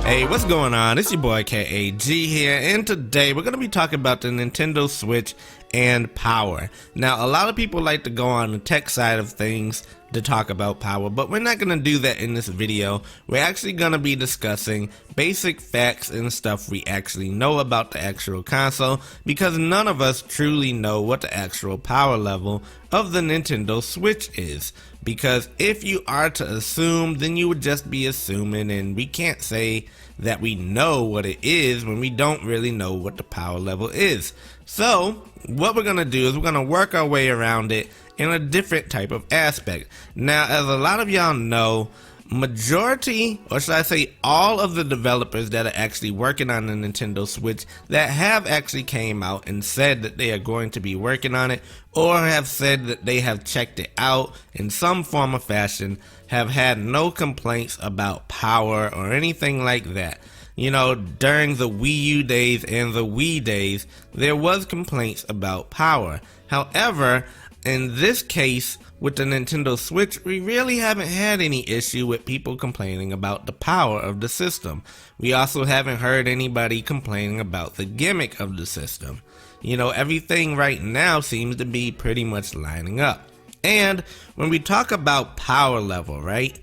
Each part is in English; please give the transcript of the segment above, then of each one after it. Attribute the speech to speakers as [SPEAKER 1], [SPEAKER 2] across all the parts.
[SPEAKER 1] Hey, what's going on? It's your boy KAG here, and today we're going to be talking about the Nintendo Switch and power. Now, a lot of people like to go on the tech side of things to talk about power, but we're not going to do that in this video. We're actually going to be discussing basic facts and stuff we actually know about the actual console, because none of us truly know what the actual power level of the Nintendo Switch is. Because if you are to assume, then you would just be assuming, and we can't say that we know what it is when we don't really know what the power level is. So what we're going to do is we're going to work our way around it in a different type of aspect. Now, as a lot of y'all know, majority, or should I say all of the developers that are actually working on the Nintendo Switch that have actually came out and said that they are going to be working on it, or have said that they have checked it out in some form or fashion, have had no complaints about power or anything like that. You know, during the Wii U days and the Wii days, there was complaints about power. However, in this case, with the Nintendo Switch, we really haven't had any issue with people complaining about the power of the system. We also haven't heard anybody complaining about the gimmick of the system. You know, everything right now seems to be pretty much lining up. And when we talk about power level, right,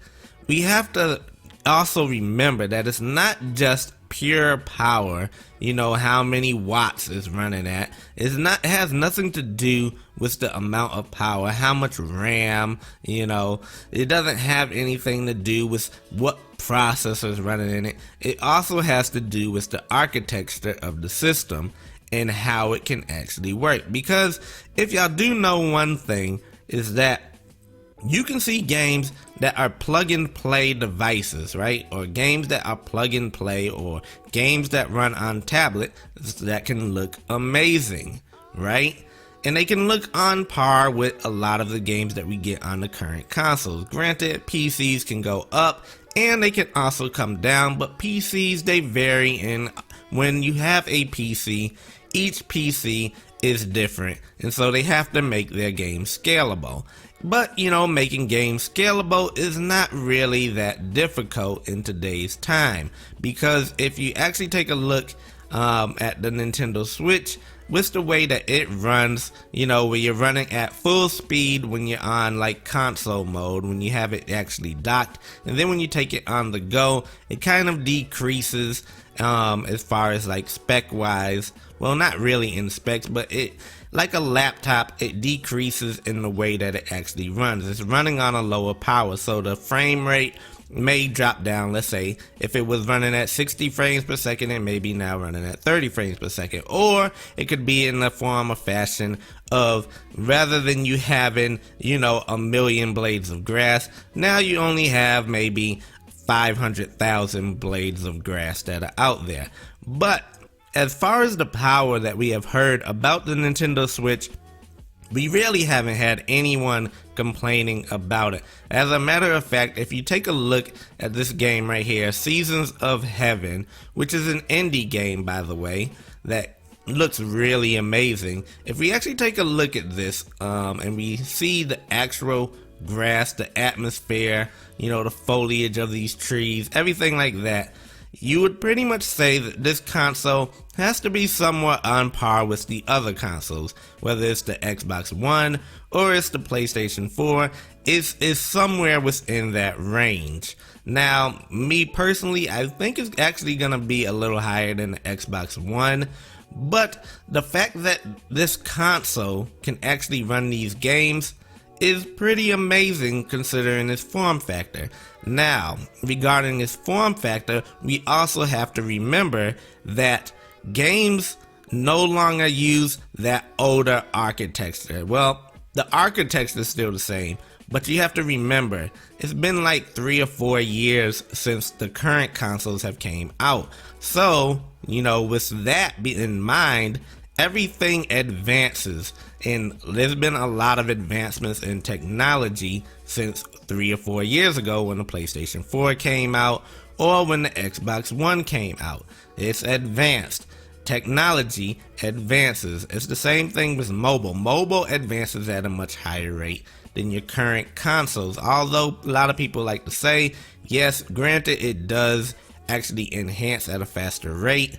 [SPEAKER 1] we have to also remember that it's not just pure power, you know, how many watts is running at. It has nothing to do with the amount of power, how much RAM, you know. It doesn't have anything to do with what processor is running in it. It also has to do with the architecture of the system and how it can actually work. Because if y'all do know one thing, is that you can see games that are plug-and-play devices, right? Or games that are plug-and-play, or games that run on tablet that can look amazing, right? And they can look on par with a lot of the games that we get on the current consoles. Granted, PCs can go up and they can also come down, but PCs, they vary, and when you have a PC, each PC is different, and so they have to make their games scalable. But, you know, making games scalable is not really that difficult in today's time, because if you actually take a look at the Nintendo Switch, with the way that it runs, you know, where you're running at full speed when you're on like console mode, when you have it actually docked, and then when you take it on the go, it kind of decreases as far as like spec wise. Well, not really in specs, but it, like a laptop, it decreases in the way that it actually runs. It's running on a lower power, so the frame rate may drop down. Let's say if it was running at 60 frames per second, it may be now running at 30 frames per second. Or it could be in the form or fashion of, rather than you having, you know, a million blades of grass, now you only have maybe 500,000 blades of grass that are out there. But as far as the power that we have heard about the Nintendo Switch, we really haven't had anyone complaining about it. As a matter of fact, if you take a look at this game right here, Seasons of Heaven, which is an indie game, by the way, that looks really amazing. If we actually take a look at this and we see the actual grass, the atmosphere, you know, the foliage of these trees, everything like that, you would pretty much say that this console has to be somewhat on par with the other consoles, whether it's the Xbox One or it's the PlayStation 4. It's somewhere within that range. Now, me personally, I think it's actually going to be a little higher than the Xbox One, but the fact that this console can actually run these games is pretty amazing considering its form factor. Now, regarding its form factor, we also have to remember that games no longer use that older architecture. Well, the architecture is still the same, but you have to remember, it's been like 3 or 4 years since the current consoles have came out. So, you know, with that in mind, everything advances, and there's been a lot of advancements in technology since 3 or 4 years ago when the PlayStation 4 came out, or when the Xbox One came out. It's advanced. Technology advances. It's the same thing with mobile. Mobile advances at a much higher rate than your current consoles. Although a lot of people like to say, yes, granted, it does actually enhance at a faster rate.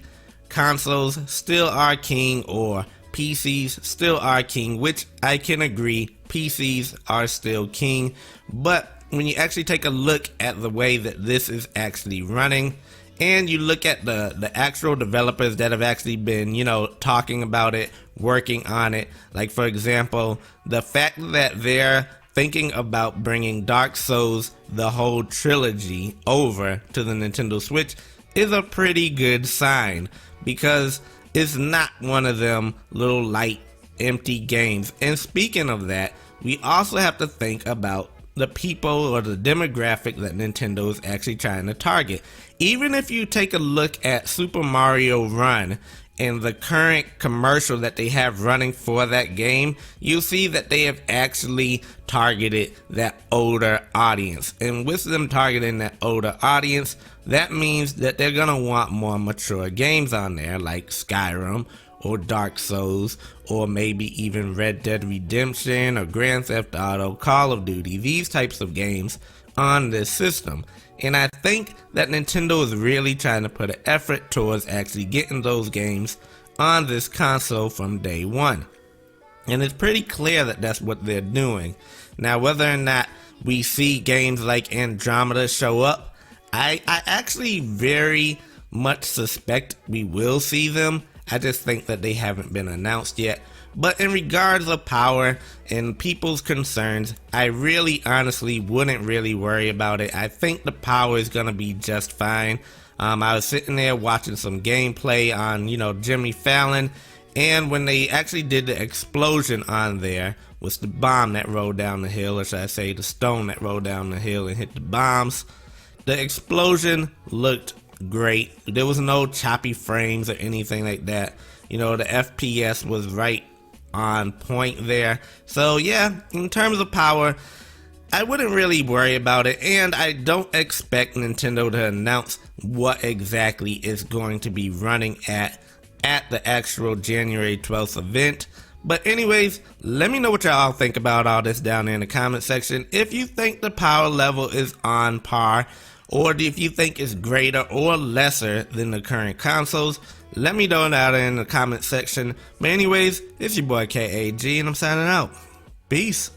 [SPEAKER 1] Consoles still are king, or PCs still are king, which I can agree, PCs are still king. But when you actually take a look at the way that this is actually running, and you look at the actual developers that have actually been, talking about it, working on it, like for example, the fact that they're thinking about bringing Dark Souls, the whole trilogy, over to the Nintendo Switch is a pretty good sign, because it's not one of them little light, empty games. And speaking of that, we also have to think about the people or the demographic that Nintendo is actually trying to target. Even if you take a look at Super Mario Run and the current commercial that they have running for that game, you'll see that they have actually targeted that older audience. And with them targeting that older audience, that means that they're gonna want more mature games on there, like Skyrim or Dark Souls, or maybe even Red Dead Redemption or Grand Theft Auto, Call of Duty, these types of games on this system. And I think that Nintendo is really trying to put an effort towards actually getting those games on this console from day one. And it's pretty clear that that's what they're doing. Now, whether or not we see games like Andromeda show up, I actually very much suspect we will see them. I just think that they haven't been announced yet. But in regards of power and people's concerns, I really honestly wouldn't really worry about it. I think the power is going to be just fine. I was sitting there watching some gameplay on, Jimmy Fallon, and when they actually did the explosion on there, was the bomb that rolled down the hill, or should I say the stone that rolled down the hill and hit the bombs. The explosion looked great. There was no choppy frames or anything like that. The FPS was right on point there. So yeah, in terms of power, I wouldn't really worry about it, and I don't expect Nintendo to announce what exactly is going to be running at the actual January 12th event. But anyways, let me know what y'all think about all this down there in the comment section. If you think the power level is on par, or if you think it's greater or lesser than the current consoles, let me know down in the comment section. But anyways, it's your boy KAG, and I'm signing out. Peace.